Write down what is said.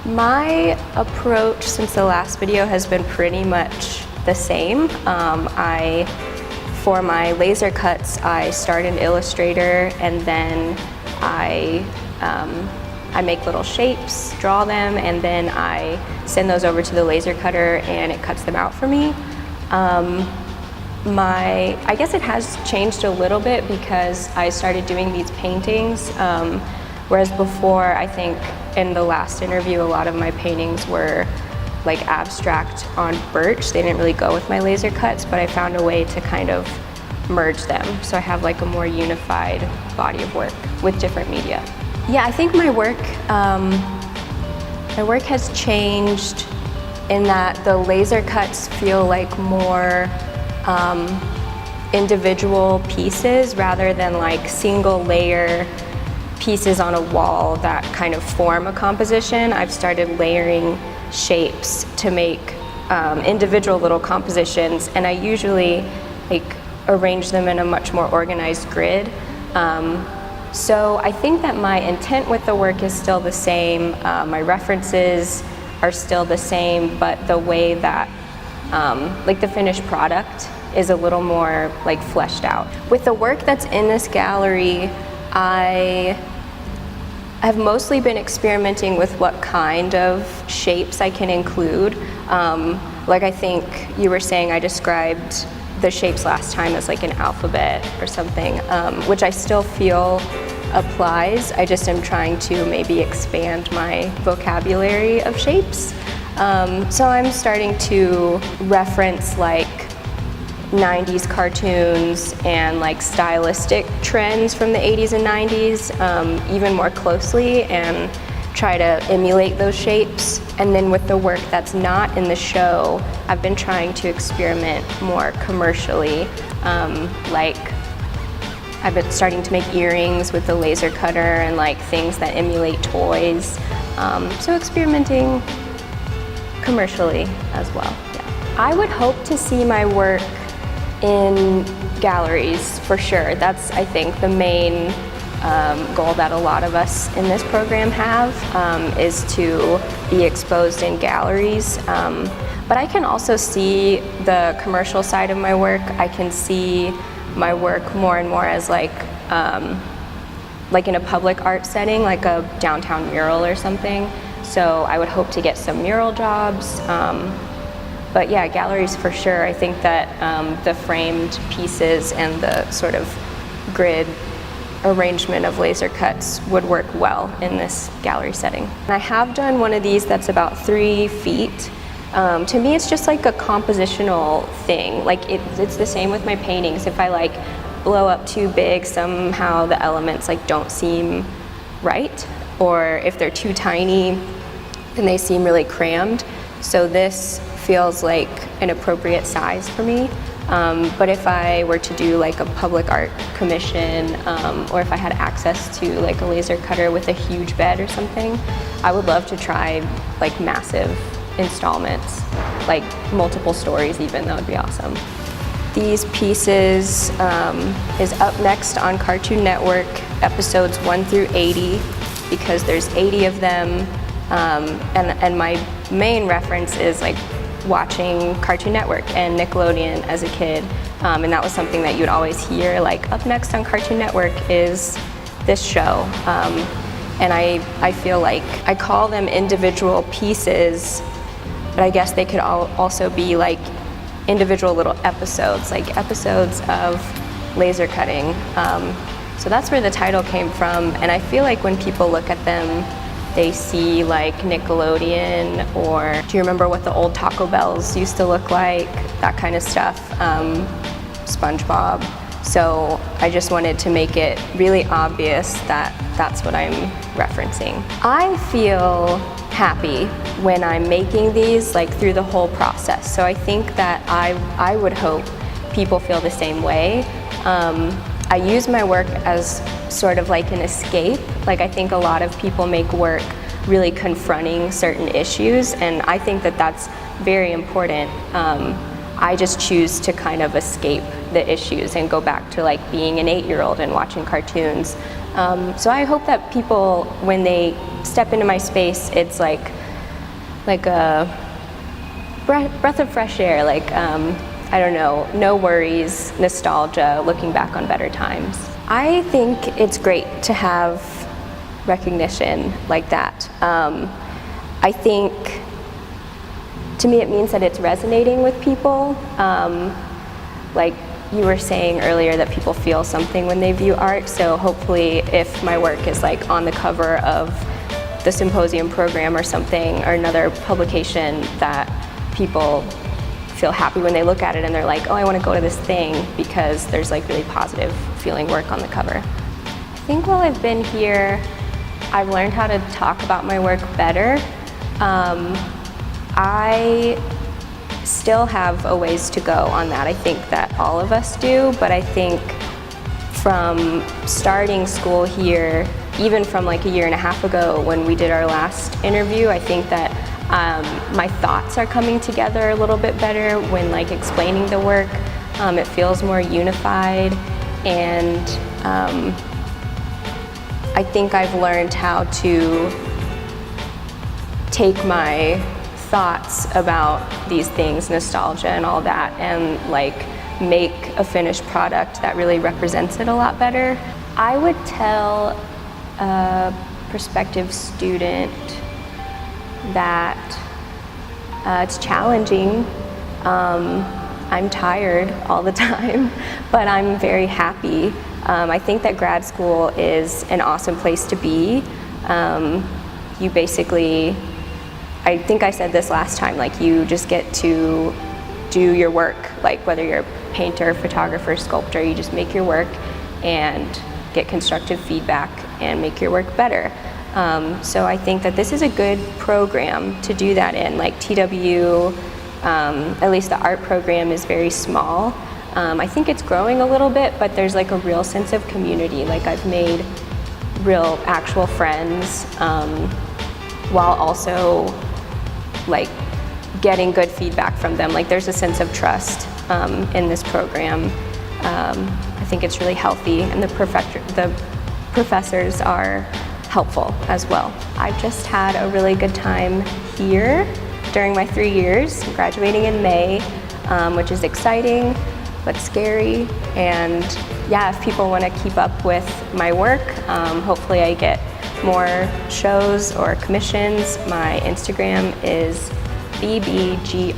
My approach since the last video has been pretty much the same. For my laser cuts, I start in Illustrator and then I make little shapes, draw them, and then I send those over to the laser cutter and it cuts them out for me. I guess it has changed a little bit because I started doing these paintings, whereas before, I think in the last interview, a lot of my paintings were like abstract on birch. They didn't really go with my laser cuts, but I found a way to kind of merge them. So I have like a more unified body of work with different media. Yeah, I think my work has changed in that the laser cuts feel like more individual pieces rather than like single layer pieces on a wall that kind of form a composition. I've started layering shapes to make individual little compositions, and I usually like arrange them in a much more organized grid. So I think that my intent with the work is still the same, my references are still the same, but the way that like the finished product is a little more like fleshed out. With the work that's in this gallery, I have mostly been experimenting with what kind of shapes I can include. Like I think you were saying, I described the shapes last time as like an alphabet or something, which I still feel applies. I just am trying to maybe expand my vocabulary of shapes. So I'm starting to reference like 90s cartoons and like stylistic trends from the 80s and 90s even more closely and try to emulate those shapes. And then with the work that's not in the show, I've been trying to experiment more commercially. Like I've been starting to make earrings with the laser cutter and like things that emulate toys. So experimenting commercially as well. Yeah. I would hope to see my work in galleries for sure. That's, I think, the main goal that a lot of us in this program have, is to be exposed in galleries. But I can also see the commercial side of my work. I can see my work more and more as like in a public art setting, like a downtown mural or something. So I would hope to get some mural jobs. But yeah, galleries for sure. I think that the framed pieces and the sort of grid arrangement of laser cuts would work well in this gallery setting. I have done one of these that's about 3 feet. To me, it's just like a compositional thing. Like it's the same with my paintings. If I like blow up too big, somehow the elements like don't seem right, or if they're too tiny, then they seem really crammed. So this feels like an appropriate size for me. But if I were to do like a public art commission, or if I had access to like a laser cutter with a huge bed or something, I would love to try like massive installments, like multiple stories even. That would be awesome. These pieces is up next on Cartoon Network, episodes 1 through 80, because there's 80 of them. And my main reference is like watching Cartoon Network and Nickelodeon as a kid. And that was something that you'd always hear, like, up next on Cartoon Network is this show. And I feel like I call them individual pieces, but I guess they could also be like individual little episodes, like episodes of laser cutting. So that's where the title came from. And I feel like when people look at them, they see like Nickelodeon, or do you remember what the old Taco Bells used to look like? That kind of stuff, SpongeBob. So I just wanted to make it really obvious that that's what I'm referencing. I feel happy when I'm making these, like through the whole process. So I think that I would hope people feel the same way. I use my work as sort of like an escape. Like I think a lot of people make work really confronting certain issues, and I think that that's very important. I just choose to kind of escape the issues and go back to like being an 8-year-old and watching cartoons. So I hope that people, when they step into my space, it's like like a breath of fresh air, like, I don't know, no worries, nostalgia, looking back on better times. I think it's great to have recognition like that. I think, to me, it means that it's resonating with people. Like you were saying earlier, that people feel something when they view art, so hopefully if my work is like on the cover of the symposium program or something, or another publication, that people feel happy when they look at it and they're like, oh, I want to go to this thing because there's like really positive feeling work on the cover. I think while I've been here, I've learned how to talk about my work better. I still have a ways to go on that. I think that all of us do, but I think from starting school here, even from like a year and a half ago when we did our last interview, I think that my thoughts are coming together a little bit better when like explaining the work. It feels more unified, and I think I've learned how to take my thoughts about these things, nostalgia and all that, and like make a finished product that really represents it a lot better. I would tell a prospective student that it's challenging. I'm tired all the time, but I'm very happy. I think that grad school is an awesome place to be. You basically, I think I said this last time, like you just get to do your work, like whether you're a painter, photographer, sculptor, you just make your work and get constructive feedback and make your work better. So I think that this is a good program to do that in. Like TW, at least the art program, is very small. I think it's growing a little bit, but there's like a real sense of community. Like I've made real actual friends, while also like getting good feedback from them. Like there's a sense of trust in this program. I think it's really healthy, and the professors are helpful as well. I've just had a really good time here during my 3 years. I'm graduating in May, which is exciting but scary. And yeah, if people want to keep up with my work, hopefully I get more shows or commissions. My Instagram is BBGRVTT.